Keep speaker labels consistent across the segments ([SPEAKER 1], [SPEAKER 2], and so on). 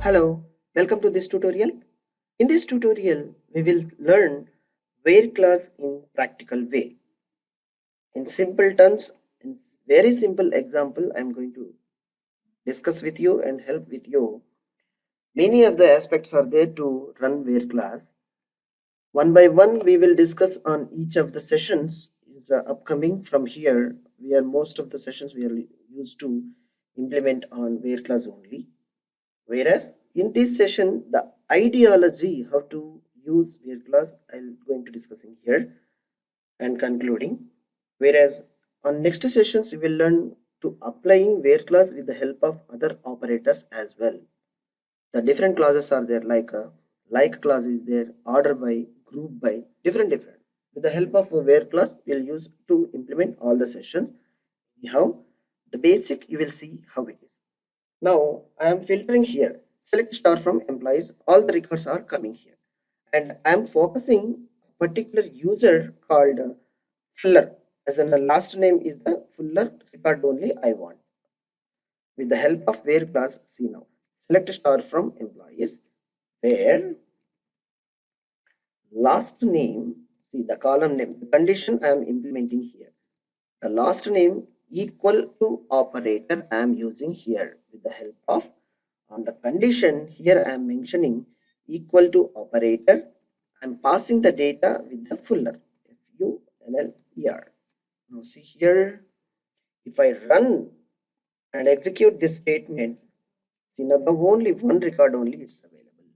[SPEAKER 1] Hello, welcome to this tutorial. In this tutorial, we will learn where class in practical way. In simple terms, in very simple example, I am going to discuss with you and help with you. Many of the aspects are there to run where class. One by one, we will discuss on each of the sessions is upcoming from here. We are most of the sessions we are used to implement on where class only. Whereas in this session, the ideology how to use where clause I'm going to discussing here and concluding. Whereas on next sessions, we will learn to applying where clause with the help of other operators as well. The different clauses are there like clause is there, order by, group by, different. With the help of a where clause, we'll use to implement all the sessions. Anyhow, the basic you will see how it is. Now I am filtering here. Select star from employees. All the records are coming here. And I am focusing a particular user called Fuller. As in the last name is the Fuller record only I want. With the help of where class, see now. Select star from employees. Where last name, see the column name, the condition I am implementing here. The last name equal to operator I am using here with the help of on the condition here I am mentioning equal to operator. I am passing the data with the fuller Fuller. Now see here, if I run and execute this statement, see now the only one record only it's available.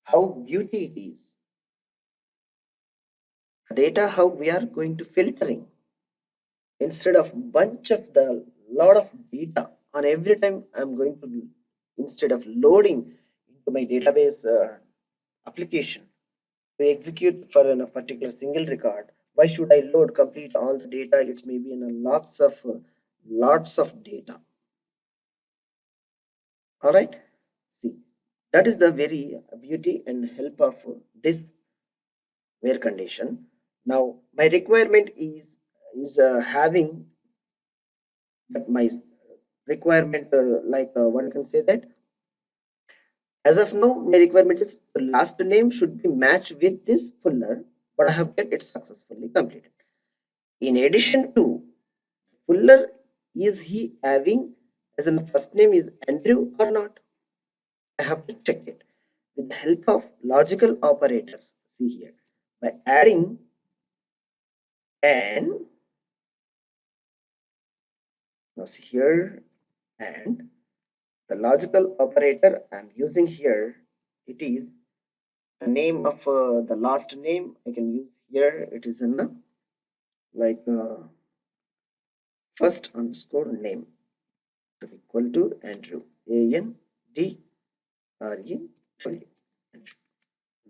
[SPEAKER 1] How beauty it is. Data how we are going to filtering instead of bunch of the lot of data on every time I'm going to instead of loading into my database application to execute for a particular single record. Why should I load complete all the data? It's maybe in a lots of data. All right, see, that is the very beauty and help of this where condition. Now my requirement is having that my requirement what I can say that as of now my requirement is the last name should be matched with this fuller, but I have get it successfully completed. In addition to fuller, is he having as in the first name is Andrew or not? I have to check it with the help of logical operators. See here, by adding and now see here, and the logical operator I'm using here, it is the name of the last name I can use here. It is in the first underscore name to equal to Andrew, ANDREW.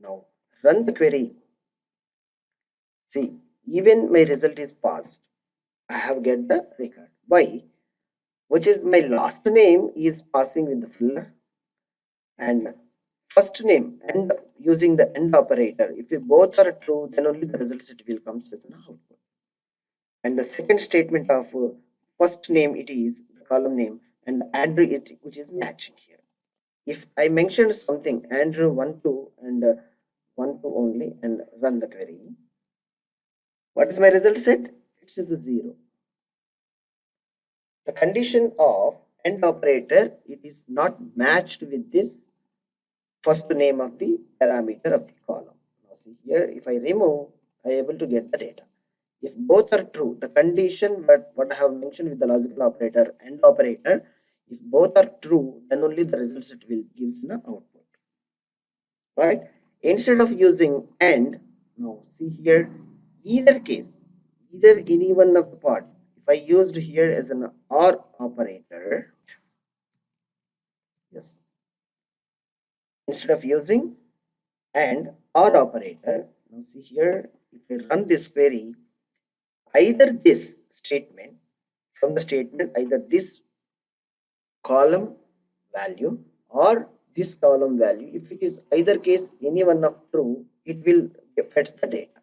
[SPEAKER 1] Now run the query. See, even my result is passed. I have get the record. Why? Which is my last name is passing with the fuller and first name and using the end operator. If both are true, then only the result set will come as an output. And the second statement of first name, it is the column name, and Andrew it which is matching here. If I mentioned something Andrew 1 2 and 1 2 only and run the query, what is my result set? It is a 0. The condition of end operator, it is not matched with this first name of the parameter of the column. Now see here, if I remove, I am able to get the data. If both are true, the condition what I have mentioned with the logical operator and operator, if both are true, then only the result set will gives an output. Right? Instead of using and, now see here, either case, either any one of the part, if I used here as an or operator, yes, instead of using and or operator, now see here, if I run this query, either this statement from the statement, either this column value or this column value, if it is either case any one of true, it will fetch the data.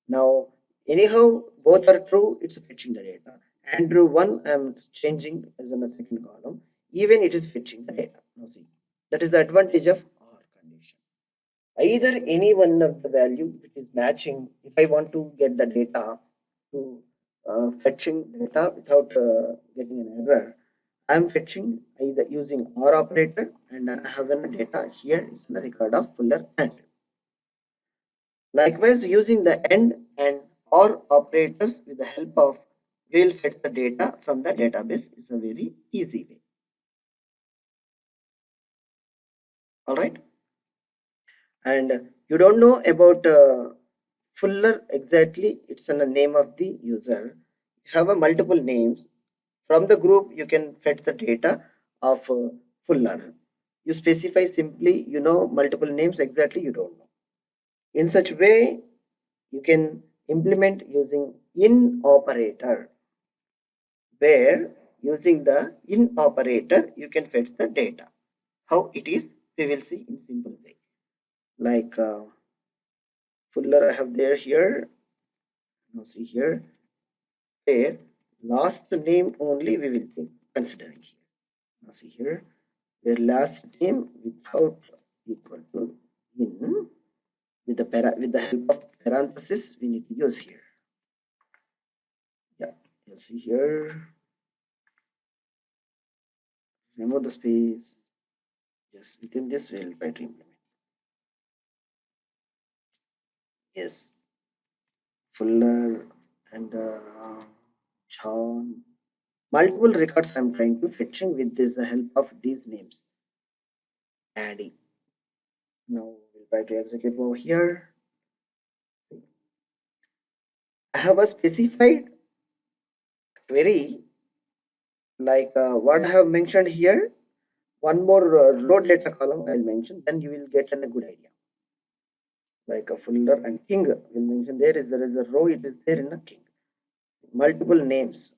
[SPEAKER 1] Now anyhow both are true, it's fetching the data. Andrew 1 I'm changing as in the second column, even it is fetching the data. Now see, That is the advantage of OR condition. Either any one of the value which is matching, if I want to get the data to fetching data without getting an error, I am fetching either using OR operator, and I have a data here is the record of Fuller AND. Likewise, using the AND and OR operators with the help of, we will fetch the data from the database is a very easy way. All right. And you don't know about Fuller exactly, it's in the name of the user. You have a multiple names. From the group, you can fetch the data of Fuller. You specify simply, you know, multiple names exactly, you don't know. In such way, you can implement using in operator, where using the in operator, you can fetch the data. How it is, we will see in simple way. Like Fuller, I have there here. Now see here, where last name only we will be considering here. Now see here, where last name without equal to in, with the help of parenthesis we need to use here. Yeah, you'll see here. Remove the space. Yes, within this we will try to implement. Yes, Fuller and John. Multiple records I'm trying to fetching with this the help of these names. Adding. Now we'll try to execute over here. I have a specified query like what I have mentioned here. One more row data column I'll mention, then you will get a good idea. Like a Fuller and King will mention there is a row, it is there in a King. Multiple names.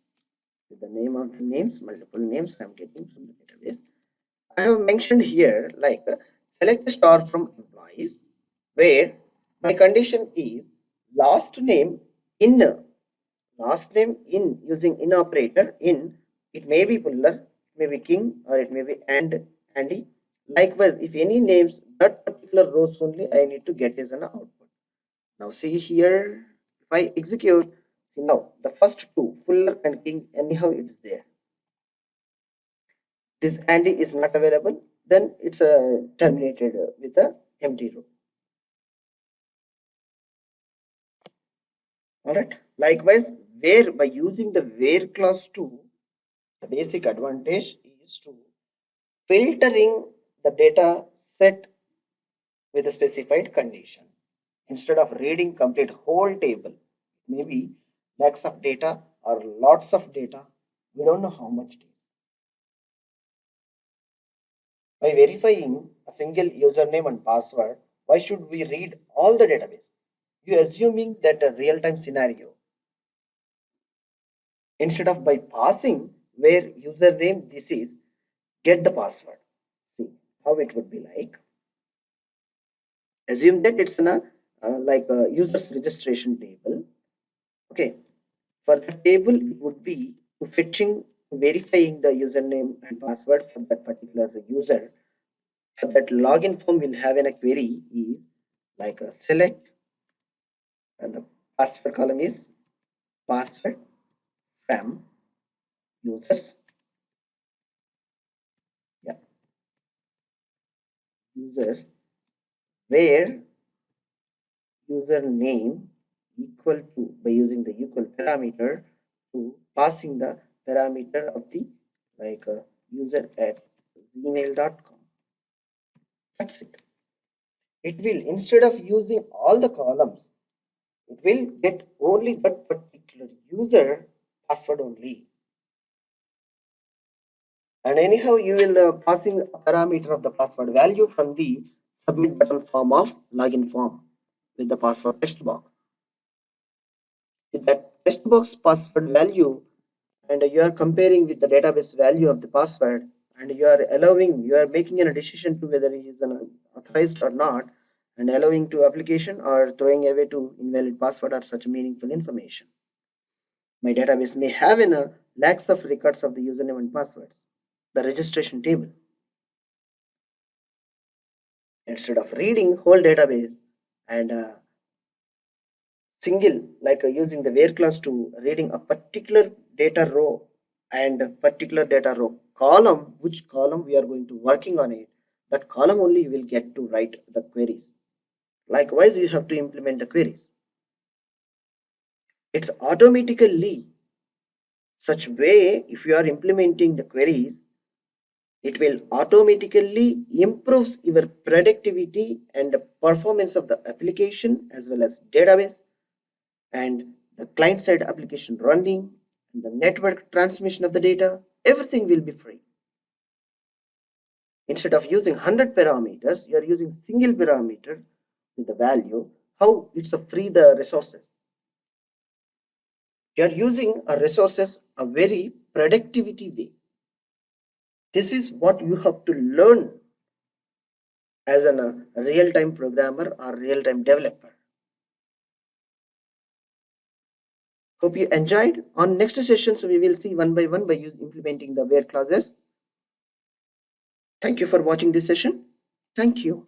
[SPEAKER 1] With the name of the names, multiple names I'm getting from the database. I have mentioned here like select a star from employees, where my condition is last name in using in operator in. It may be Fuller, it may be King, or it may be Andy. Likewise, if any names that particular rows only I need to get as an output. Now see here, if I execute, see now the first two Fuller and King, anyhow it is there. This Andy is not available, then it's terminated with a empty row. All right. Likewise, where by using the where clause 2, the basic advantage is to filtering the data set with a specified condition. Instead of reading complete whole table, maybe lakhs of data or lots of data, we don't know how much it is. By verifying a single username and password, why should we read all the database? You assuming that a real-time scenario. Instead of by passing where username this is, get the password. See how it would be like. Assume that it's in a like a user's registration table. Okay, for the table it would be to fetching, verifying the username and password for that particular user. For that login form will have in a query is like a select, and the password column is password from users. Yeah, users, where username equal to, by using the equal parameter, to passing the parameter of the like user at gmail.com. That's it. It will, instead of using all the columns, it will get only that particular user password only. And anyhow, you will passing a parameter of the password value from the submit button form of login form with the password text box. With that text box password value, and you are comparing with the database value of the password, and you are making a decision to whether it is an authorized or not, and allowing to application or throwing away to invalid password or such meaningful information. My database may have in a lakhs of records of the username and passwords, the registration table. Instead of reading whole database and using the where clause to reading a particular data row and a particular data row column, which column we are going to working on it, that column only you will get to write the queries. Likewise, you have to implement the queries. It's automatically such way. If you are implementing the queries, it will automatically improves your productivity and the performance of the application as well as database and the client side application running and the network transmission of the data. Everything will be free. Instead of using 100 parameters, you are using single parameter with the value. How it's a free the resources. You are using a resources a very productivity way. This is what you have to learn as a real-time programmer or real-time developer. Hope you enjoyed. On next sessions, we will see one by one by implementing the where clauses. Thank you for watching this session. Thank you.